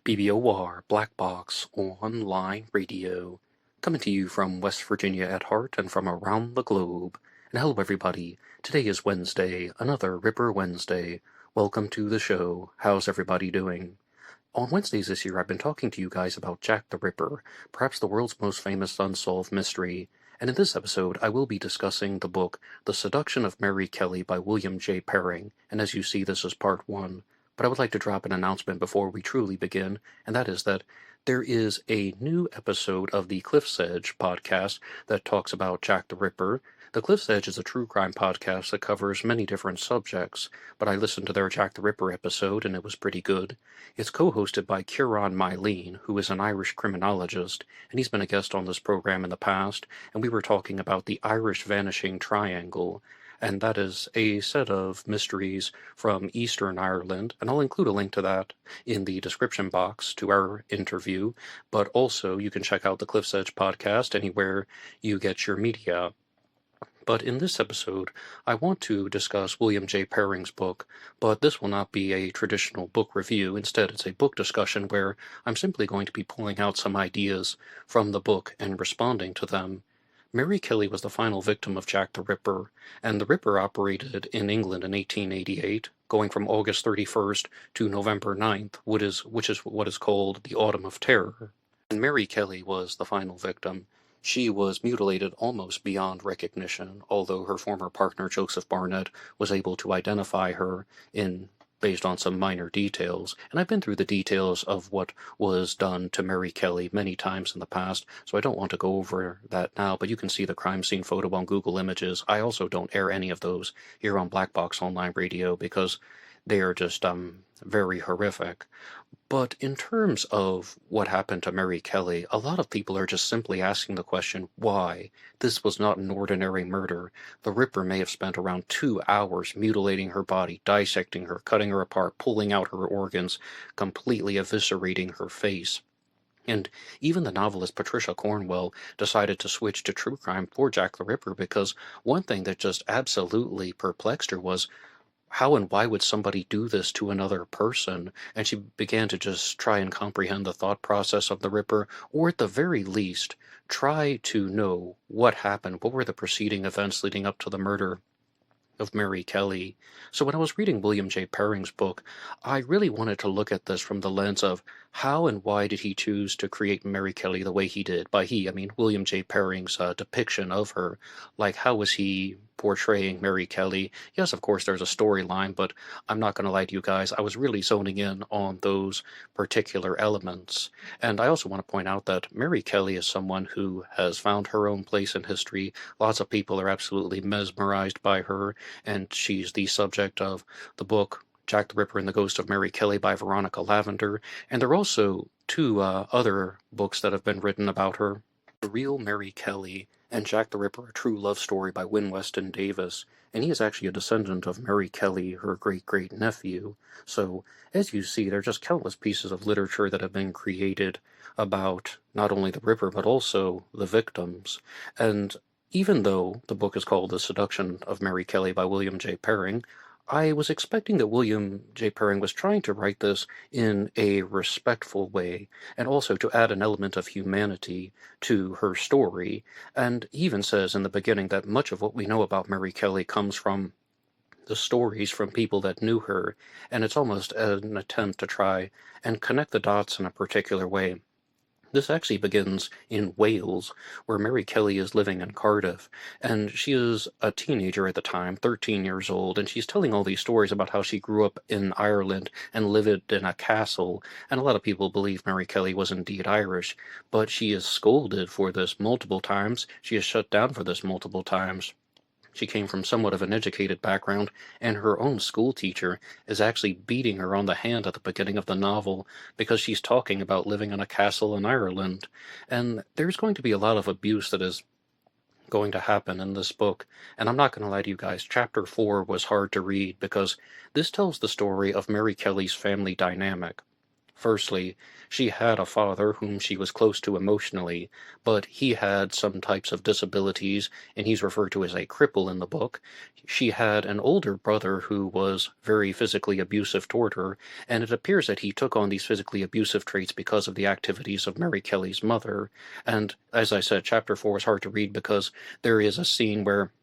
BBOR, Black Box Online Radio, coming to you from West Virginia at heart and from around the globe. And hello everybody, today is Wednesday, another Ripper Wednesday. Welcome to the show. How's everybody doing? On Wednesdays this year I've been talking to you guys about Jack the Ripper, perhaps the world's most famous unsolved mystery. And in this episode I will be discussing the book The Seduction of Mary Kelly by William J. Perring, and as you see this is part 1. But I would like to drop an announcement before we truly begin, and that is that there is a new episode of the Cliff's Edge podcast that talks about Jack the Ripper. The Cliff's Edge is a true crime podcast that covers many different subjects, but I listened to their Jack the Ripper episode and it was pretty good. It's co-hosted by Ciarán Mylene, who is an Irish criminologist, and he's been a guest on this program in the past, and we were talking about the Irish Vanishing Triangle. And that is a set of mysteries from Eastern Ireland, and I'll include a link to that in the description box to our interview, but also you can check out the Cliff's Edge podcast anywhere you get your media. But in this episode, I want to discuss William J. Perring's book, but this will not be a traditional book review. Instead, it's a book discussion where I'm simply going to be pulling out some ideas from the book and responding to them. Mary Kelly was the final victim of Jack the Ripper, and the Ripper operated in England in 1888, going from August 31st to November 9th, which is what is called the Autumn of Terror. And Mary Kelly was the final victim. She was mutilated almost beyond recognition, although her former partner Joseph Barnett was able to identify her based on some minor details, and I've been through the details of what was done to Mary Kelly many times in the past, so I don't want to go over that now, but you can see the crime scene photo on Google Images. I also don't air any of those here on Black Box Online Radio because they are just very horrific. But in terms of what happened to Mary Kelly, a lot of people are just simply asking the question, why? This was not an ordinary murder. The Ripper may have spent around 2 hours mutilating her body, dissecting her, cutting her apart, pulling out her organs, completely eviscerating her face. And even the novelist Patricia Cornwell decided to switch to true crime for Jack the Ripper because one thing that just absolutely perplexed her was, how and why would somebody do this to another person? And she began to just try and comprehend the thought process of the Ripper, or at the very least, try to know what happened, what were the preceding events leading up to the murder of Mary Kelly. So when I was reading William J. Perring's book, I really wanted to look at this from the lens of how and why did he choose to create Mary Kelly the way he did? By he, I mean William J. Perring's depiction of her. Like, how was he portraying Mary Kelly? Yes, of course, there's a storyline, but I'm not going to lie to you guys. I was really zoning in on those particular elements. And I also want to point out that Mary Kelly is someone who has found her own place in history. Lots of people are absolutely mesmerized by her, and she's the subject of the book Jack the Ripper and the Ghost of Mary Kelly by Veronica Lavender, and there are also two other books that have been written about her. The Real Mary Kelly and Jack the Ripper, A True Love Story by Wynne Weston Davis, and he is actually a descendant of Mary Kelly, her great-great-nephew. So, as you see, there are just countless pieces of literature that have been created about not only the Ripper, but also the victims. And even though the book is called The Seduction of Mary Kelly by William J. Perring, I was expecting that William J. Perring was trying to write this in a respectful way, and also to add an element of humanity to her story. And he even says in the beginning that much of what we know about Mary Kelly comes from the stories from people that knew her, and it's almost an attempt to try and connect the dots in a particular way. This actually begins in Wales, where Mary Kelly is living in Cardiff, and she is a teenager at the time, 13 years old, and she's telling all these stories about how she grew up in Ireland and lived in a castle, and a lot of people believe Mary Kelly was indeed Irish, but she is scolded for this multiple times, she is shut down for this multiple times. She came from somewhat of an educated background, and her own school teacher is actually beating her on the hand at the beginning of the novel because she's talking about living in a castle in Ireland. And there's going to be a lot of abuse that is going to happen in this book. And I'm not going to lie to you guys, Chapter 4 was hard to read because this tells the story of Mary Kelly's family dynamic. Firstly, she had a father whom she was close to emotionally, but he had some types of disabilities, and he's referred to as a cripple in the book. She had an older brother who was very physically abusive toward her, and it appears that he took on these physically abusive traits because of the activities of Mary Kelly's mother. And as I said, chapter 4 is hard to read because there is a scene where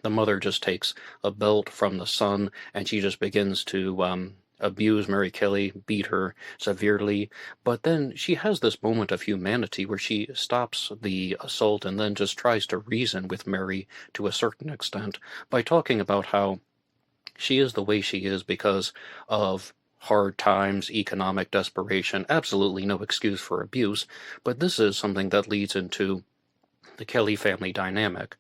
the mother just takes a belt from the son and she just begins to abuse Mary Kelly, beat her severely. But then she has this moment of humanity where she stops the assault and then just tries to reason with Mary to a certain extent by talking about how she is the way she is because of hard times, economic desperation, absolutely no excuse for abuse, but this is something that leads into the Kelly family dynamic.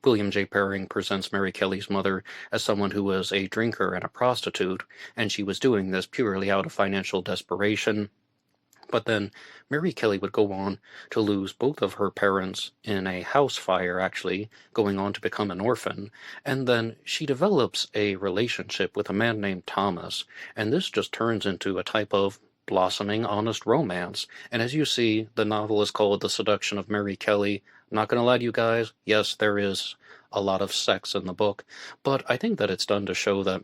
William J. Perring presents Mary Kelly's mother as someone who was a drinker and a prostitute, and she was doing this purely out of financial desperation. But then Mary Kelly would go on to lose both of her parents in a house fire, actually, going on to become an orphan. And then she develops a relationship with a man named Thomas, and this just turns into a type of blossoming honest romance. And as you see, the novel is called The Seduction of Mary Kelly. I'm not going to lie to you guys, yes, there is a lot of sex in the book, but I think that it's done to show that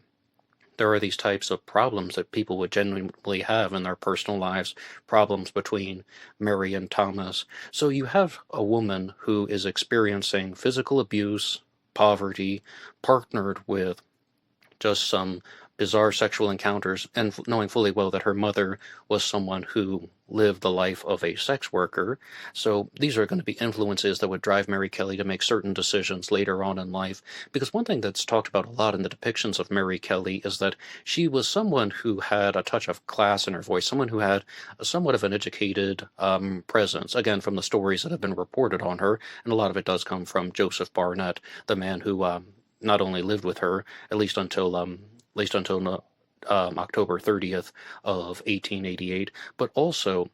there are these types of problems that people would genuinely have in their personal lives, problems between Mary and Thomas. So you have a woman who is experiencing physical abuse, poverty, partnered with just some bizarre sexual encounters, and knowing fully well that her mother was someone who lived the life of a sex worker. So these are going to be influences that would drive Mary Kelly to make certain decisions later on in life. Because one thing that's talked about a lot in the depictions of Mary Kelly is that she was someone who had a touch of class in her voice, someone who had somewhat of an educated presence, again, from the stories that have been reported on her, and a lot of it does come from Joseph Barnett, the man who not only lived with her, at least until October 30th of 1888, but also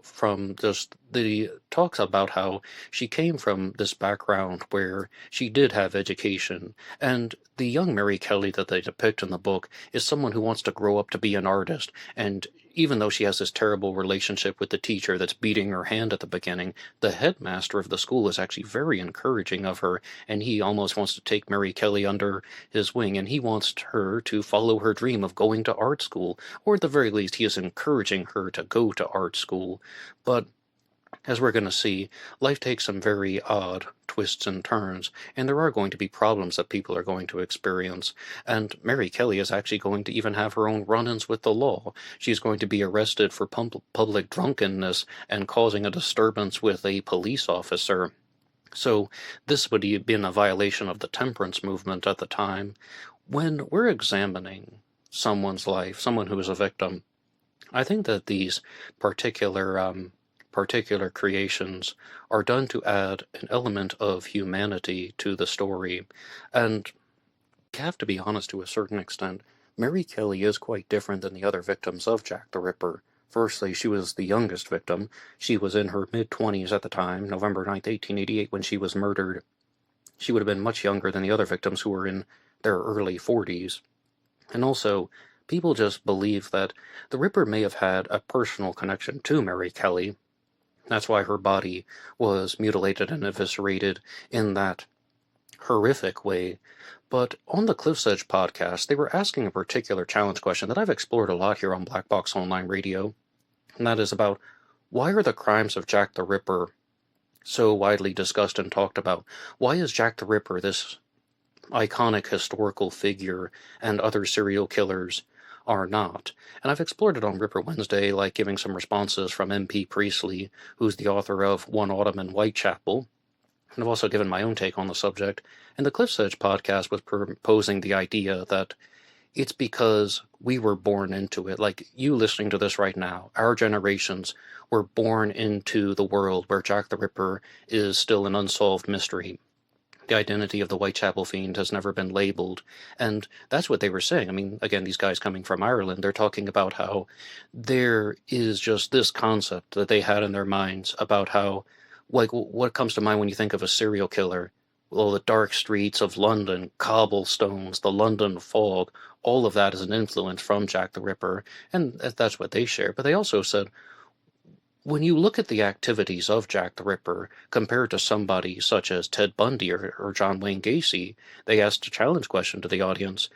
from just the talks about how she came from this background where she did have education, and the young Mary Kelly that they depict in the book is someone who wants to grow up to be an artist, and even though she has this terrible relationship with the teacher that's beating her hand at the beginning, the headmaster of the school is actually very encouraging of her, and he almost wants to take Mary Kelly under his wing, and he wants her to follow her dream of going to art school, or at the very least, he is encouraging her to go to art school. But as we're going to see, life takes some very odd twists and turns, and there are going to be problems that people are going to experience. And Mary Kelly is actually going to even have her own run-ins with the law. She's going to be arrested for public drunkenness and causing a disturbance with a police officer. So this would have been a violation of the temperance movement at the time. When we're examining someone's life, someone who is a victim, I think that these particular creations are done to add an element of humanity to the story. And you have to be honest to a certain extent, Mary Kelly is quite different than the other victims of Jack the Ripper. Firstly, she was the youngest victim. She was in her mid-20s at the time, November 9th, 1888, when she was murdered. She would have been much younger than the other victims who were in their early 40s. And also, people just believe that the Ripper may have had a personal connection to Mary Kelly. That's why her body was mutilated and eviscerated in that horrific way. But on the Cliff's Edge podcast, they were asking a particular challenge question that I've explored a lot here on Black Box Online Radio, and that is about why are the crimes of Jack the Ripper so widely discussed and talked about? Why is Jack the Ripper this iconic historical figure and other serial killers are not? And I've explored it on Ripper Wednesday, like giving some responses from M.P. Priestley, who's the author of One Autumn in Whitechapel, and I've also given my own take on the subject. And the Cliff's Edge podcast was proposing the idea that it's because we were born into it. Like you listening to this right now, our generations were born into the world where Jack the Ripper is still an unsolved mystery. The identity of the Whitechapel Fiend has never been labeled, and that's what they were saying. I mean, again, these guys coming from Ireland, they're talking about how there is just this concept that they had in their minds about how, like, what comes to mind when you think of a serial killer? well, the dark streets of London, cobblestones, the London fog, all of that is an influence from Jack the Ripper, and that's what they share. But they also said, when you look at the activities of Jack the Ripper compared to somebody such as Ted Bundy or John Wayne Gacy, they asked a challenge question to the audience.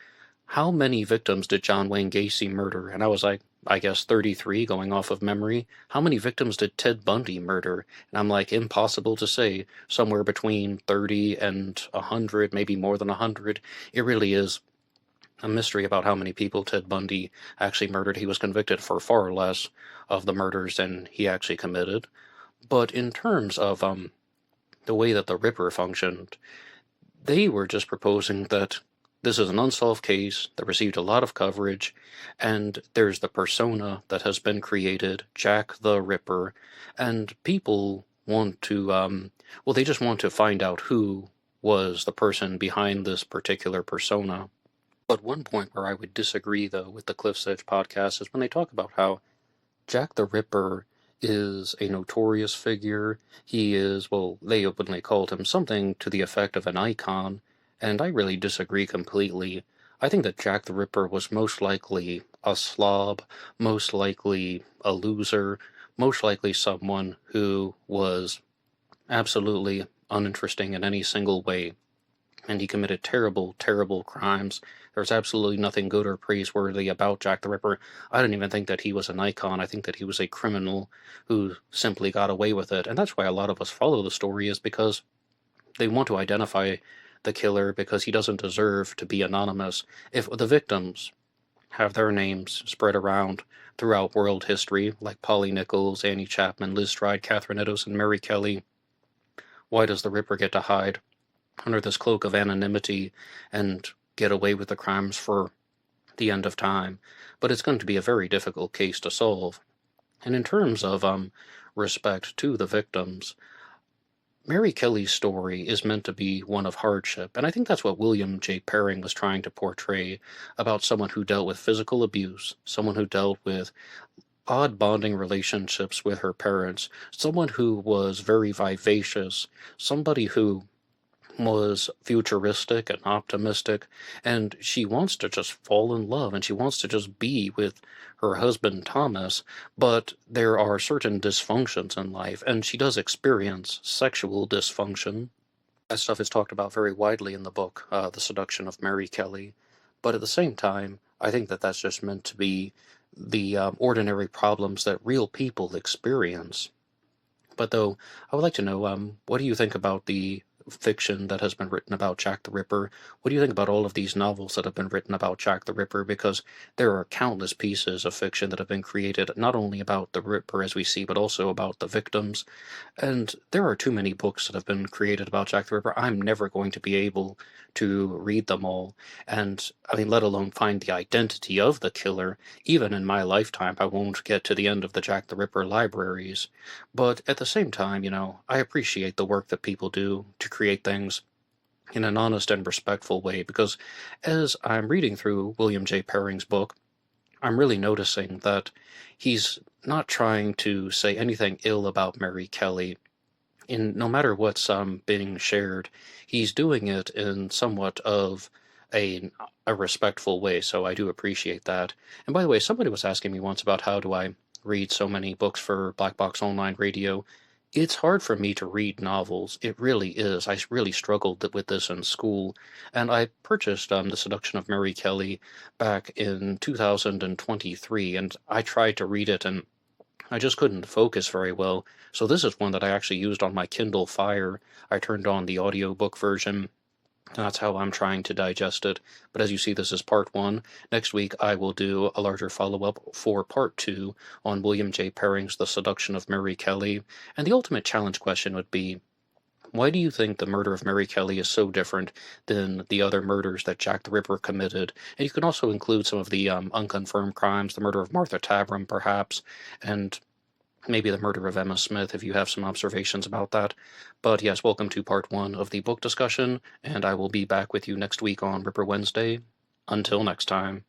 How many victims did John Wayne Gacy murder? And I was like, I guess 33, going off of memory. How many victims did Ted Bundy murder? And I'm like, impossible to say. Somewhere between 30 and 100, maybe more than 100. It really is a mystery about how many people Ted Bundy actually murdered. He was convicted for far less of the murders than he actually committed. But in terms of the way that the Ripper functioned, they were just proposing that this is an unsolved case that received a lot of coverage, and there's the persona that has been created, Jack the Ripper, and people want to, well, they just want to find out who was the person behind this particular persona. But one point where I would disagree, though, with the Cliff's Edge podcast is when they talk about how Jack the Ripper is a notorious figure. He is, well, they openly called him something to the effect of an icon, and I really disagree completely. I think that Jack the Ripper was most likely a slob, most likely a loser, most likely someone who was absolutely uninteresting in any single way, and he committed terrible, terrible crimes. There's absolutely nothing good or praiseworthy about Jack the Ripper. I don't even think that he was an icon. I think that he was a criminal who simply got away with it. And that's why a lot of us follow the story, is because they want to identify the killer, because he doesn't deserve to be anonymous. If the victims have their names spread around throughout world history, like Polly Nichols, Annie Chapman, Liz Stride, Catherine Eddowes, and Mary Kelly, why does the Ripper get to hide under this cloak of anonymity and get away with the crimes for the end of time? But it's going to be a very difficult case to solve. And in terms of respect to the victims, Mary Kelly's story is meant to be one of hardship, and I think that's what William J. Perring was trying to portray, about someone who dealt with physical abuse, someone who dealt with odd bonding relationships with her parents, someone who was very vivacious, somebody who was futuristic and optimistic, and she wants to just fall in love, and she wants to just be with her husband Thomas, but there are certain dysfunctions in life, and she does experience sexual dysfunction. That stuff is talked about very widely in the book, The Seduction of Mary Kelly, but at the same time, I think that that's just meant to be the ordinary problems that real people experience. But though, I would like to know, what do you think about the fiction that has been written about Jack the Ripper? What do you think about all of these novels that have been written about Jack the Ripper? Because there are countless pieces of fiction that have been created, not only about the Ripper as we see, but also about the victims. And there are too many books that have been created about Jack the Ripper. I'm never going to be able to read them all. And, I mean, let alone find the identity of the killer. Even in my lifetime, I won't get to the end of the Jack the Ripper libraries. But at the same time, I appreciate the work that people do to create things in an honest and respectful way, because as I'm reading through William J. Perring's book, I'm really noticing that he's not trying to say anything ill about Mary Kelly. In no matter what's being shared, he's doing it in somewhat of a respectful way, so I do appreciate that. And by the way, somebody was asking me once about how do I read so many books for Black Box Online Radio. It's hard for me to read novels. It really is. I really struggled with this in school, and I purchased The Seduction of Mary Kelly back in 2023, and I tried to read it, and I just couldn't focus very well. So this is one that I actually used on my Kindle Fire. I turned on the audiobook version. That's how I'm trying to digest it. But as you see, this is part one. Next week, I will do a larger follow-up for part two on William J. Perring's The Seduction of Mary Kelly. And the ultimate challenge question would be, why do you think the murder of Mary Kelly is so different than the other murders that Jack the Ripper committed? And you can also include some of the unconfirmed crimes, the murder of Martha Tabram, perhaps, and maybe the murder of Emma Smith, if you have some observations about that. But yes, welcome to part one of the book discussion, and I will be back with you next week on Ripper Wednesday. Until next time.